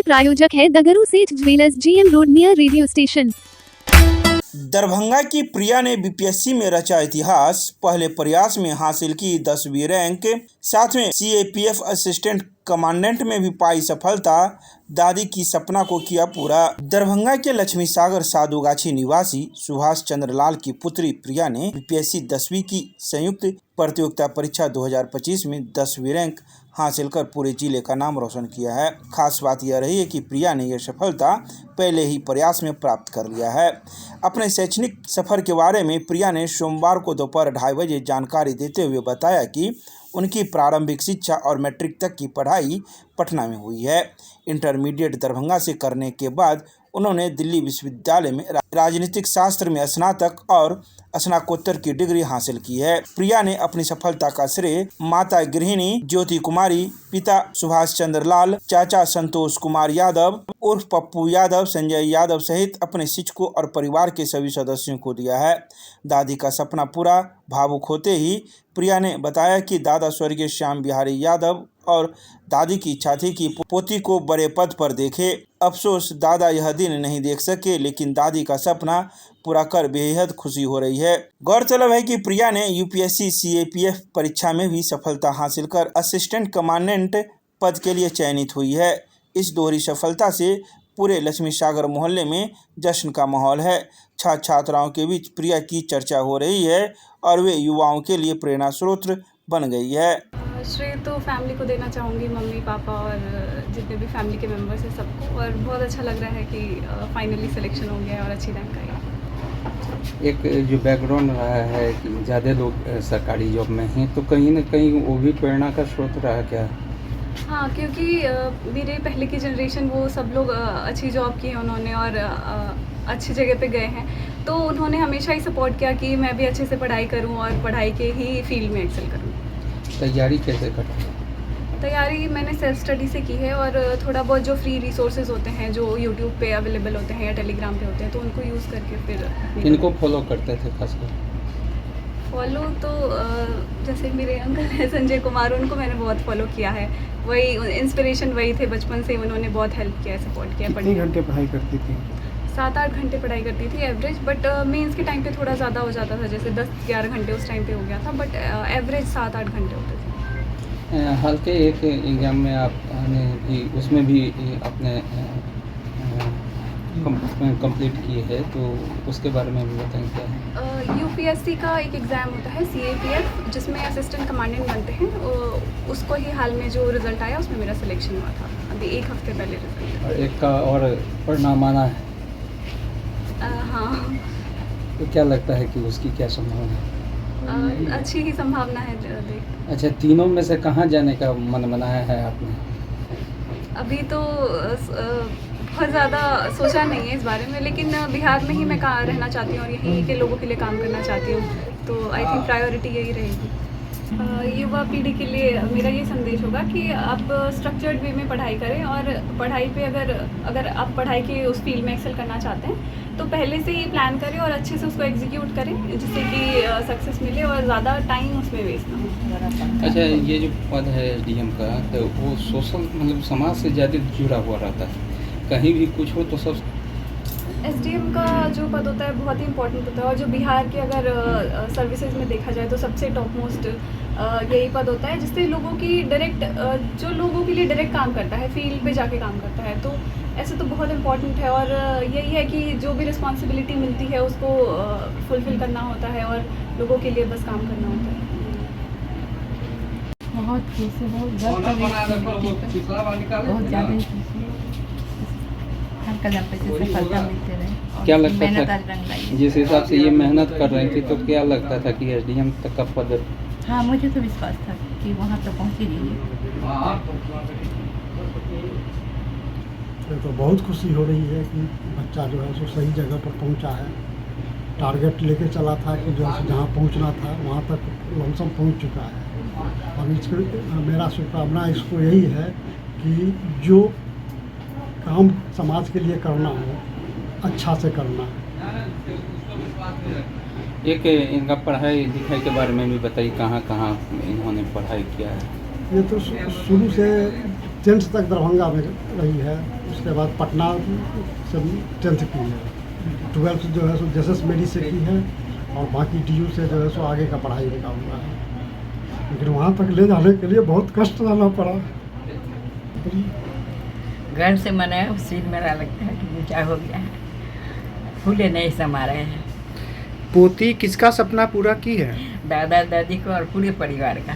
प्रायोजक है दगरू सेठ jewellers, GM road, near radio station. Darbhanga की प्रिया ने बीपीएससी में रचा इतिहास। पहले प्रयास में हासिल की 10वीं रैंक, साथ में सीएपीएफ असिस्टेंट कमांडेंट में भी पाई सफलता। दादी की सपना को किया पूरा। दरभंगा के लक्ष्मी सागर साधुगाछी निवासी सुभाष चंद्र लाल की पुत्री प्रिया ने बीपीएससी 10वीं की संयुक्त प्रतियोगिता परीक्षा 2025 में 10वीं रैंक हासिल कर पूरे जिले का नाम रोशन किया है। खास बात यह रही है कि प्रिया ने यह सफलता पहले ही प्रयास में प्राप्त कर लिया है। अपने शैक्षणिक सफर के बारे में प्रिया ने सोमवार को दोपहर 2:30 बजे जानकारी देते हुए बताया कि उनकी प्रारंभिक शिक्षा और मैट्रिक तक की पढ़ाई पटना में हुई है। इंटरमीडिएट दरभंगा से करने के बाद उन्होंने दिल्ली विश्वविद्यालय में राजनीतिक शास्त्र में स्नातक और स्नातकोत्तर की डिग्री हासिल की है। प्रिया ने अपनी सफलता का श्रेय माता गृहिणी ज्योति कुमारी, पिता सुभाष चंद्र लाल, चाचा संतोष कुमार यादव उर्फ पप्पू यादव, संजय यादव सहित अपने शिक्षकों और परिवार के सभी सदस्यों को दिया है। दादी का सपना पूरा। भावुक होते ही प्रिया ने बताया कि दादा स्वर्गीय श्याम बिहारी यादव और दादी की इच्छा थी कि पोती को बड़े पद पर देखे। अफसोस दादा यह दिन नहीं देख सके, लेकिन दादी का सपना पूरा कर बेहद खुशी हो रही है। गौरतलब है कि प्रिया ने यूपीएससी सीएपीएफ परीक्षा में भी सफलता हासिल कर असिस्टेंट कमांडेंट पद के लिए चयनित हुई है। इस दोहरी सफलता से पूरे लक्ष्मी सागर मोहल्ले में जश्न का माहौल है। छात्र छात्राओं के बीच प्रिया की चर्चा हो रही है और वे युवाओं के लिए प्रेरणा स्रोत बन गई है। श्रेय तो फैमिली को देना चाहूँगी, मम्मी पापा और जितने भी फैमिली के मेम्बर्स हैं सबको। और बहुत अच्छा लग रहा है कि फाइनली सिलेक्शन हो गया है और अच्छी रैंक आई है। एक जो बैकग्राउंड रहा है कि ज़्यादा लोग सरकारी जॉब में हैं, तो कहीं ना कहीं वो भी प्रेरणा का स्रोत रहा क्या? हाँ, क्योंकि मेरे पहले की जनरेशन वो सब लोग अच्छी जॉब की है उन्होंने और अच्छी जगह पे गए हैं, तो उन्होंने हमेशा ही सपोर्ट किया कि मैं भी अच्छे से पढ़ाई करूं और पढ़ाई के ही फील्ड में एक्सेल करूं। तैयारी कैसे करते हैं? तैयारी मैंने सेल्फ स्टडी से की है और थोड़ा बहुत जो फ्री रिसोर्सेज होते हैं जो यूट्यूब पे अवेलेबल होते हैं या टेलीग्राम पे होते हैं, तो उनको यूज़ करके फिर। इनको फॉलो करते थे खासकर? फॉलो तो जैसे मेरे अंकल हैं संजय कुमार, उनको मैंने बहुत फॉलो किया है। वही इंस्पिरेशन वही थे, बचपन से उन्होंने बहुत हेल्प किया है, सपोर्ट किया। कितने घंटे पढ़ाई करती थी? 7-8 घंटे पढ़ाई करती थी एवरेज, बट मेंस के टाइम पे थोड़ा ज़्यादा हो जाता था, जैसे 10-11 घंटे उस टाइम पे हो गया था, बट एवरेज 7-8 घंटे होते थे। हाल के एक एग्ज़ाम में आपने भी उसमें भी अपने कंप्लीट किए है, तो उसके बारे में भी बताएं क्या है? यूपीएससी का एक एग्ज़ाम होता है सीएपीएफ, जिसमें असिस्टेंट कमांडेंट बनते हैं। उसको ही हाल में जो रिज़ल्ट आया उसमें मेरा सिलेक्शन हुआ था, अभी 1 हफ्ते पहले रिजल्ट। और एक का और परिणाम आना है। हाँ, तो क्या लगता है कि उसकी क्या संभावना है? अच्छी ही संभावना है देख। अच्छा, तीनों में से कहाँ जाने का मन बनाया है आपने? अभी तो बहुत ज़्यादा सोचा नहीं है इस बारे में, लेकिन बिहार में ही मैं रहना चाहती हूँ और यहीं के लोगों के लिए काम करना चाहती हूँ, तो आई थिंक प्रायोरिटी यही रहेगी। युवा पीढ़ी के लिए मेरा ये संदेश होगा कि आप स्ट्रक्चर्ड वे में पढ़ाई करें और पढ़ाई पे अगर आप पढ़ाई के उस फील्ड में एक्सेल करना चाहते हैं तो पहले से ही प्लान करें और अच्छे से उसको एग्जीक्यूट करें, जिससे कि सक्सेस मिले और ज़्यादा टाइम उसमें वेस्ट ना हो। अच्छा, ये जो पद है एसडीएम का, तो वो सोशल मतलब समाज से ज़्यादा जुड़ा हुआ रहता है, कहीं भी कुछ हो तो सब। एसडीएम का जो पद होता है बहुत ही इंपॉर्टेंट होता है और जो बिहार के अगर सर्विसेज में देखा जाए तो सबसे टॉप मोस्ट यही पद होता है, जिससे लोगों की डायरेक्ट जो लोगों के लिए डायरेक्ट काम करता है, फील्ड पे जाके काम करता है, तो ऐसे तो बहुत इम्पॉर्टेंट है। और यही है कि जो भी रिस्पॉन्सिबिलिटी मिलती है उसको फुलफिल करना होता है और लोगों के लिए बस काम करना होता है। बहुत खुश है, बहुत ज़्यादा हर कदम पे से सफलता मिलते रहे। क्या लगता मेहनत था आज रंग लाई। जिस हिसाब से ये मेहनत कर रही थी, तो क्या लगता था कि एसडीएम तक का पद? हाँ, मुझे तो विश्वास था कि वहाँ तक पहुँच ही रही है। तो बहुत खुशी हो रही है कि बच्चा जो है सो सही जगह पर पहुंचा है। टारगेट लेके चला था कि जो है जहाँ पहुंचना था वहाँ तक लमसम पहुंच चुका है। और इसको मेरा शुभकामना इसको यही है कि जो काम समाज के लिए करना हो अच्छा से करना है। एक इनका पढ़ाई लिखाई के बारे में भी बताइए, कहाँ कहाँ इन्होंने पढ़ाई किया है? ये तो शुरू से 10th तक दरभंगा में रही है। उसके बाद पटना से 10th की है। 12th जो है सो जैसे मेरी से की है और बाकी DU से जो है सो आगे का पढ़ाई लिखा हुआ है, लेकिन वहाँ तक ले जाने के लिए बहुत कष्ट रहना पड़ा। घर से मने सीट मेरा लगता है कि ऊँचा हो गया है, फूले नहीं समा रहे हैं। पोती किसका सपना पूरा की है? दादा दादी को और पूरे परिवार का।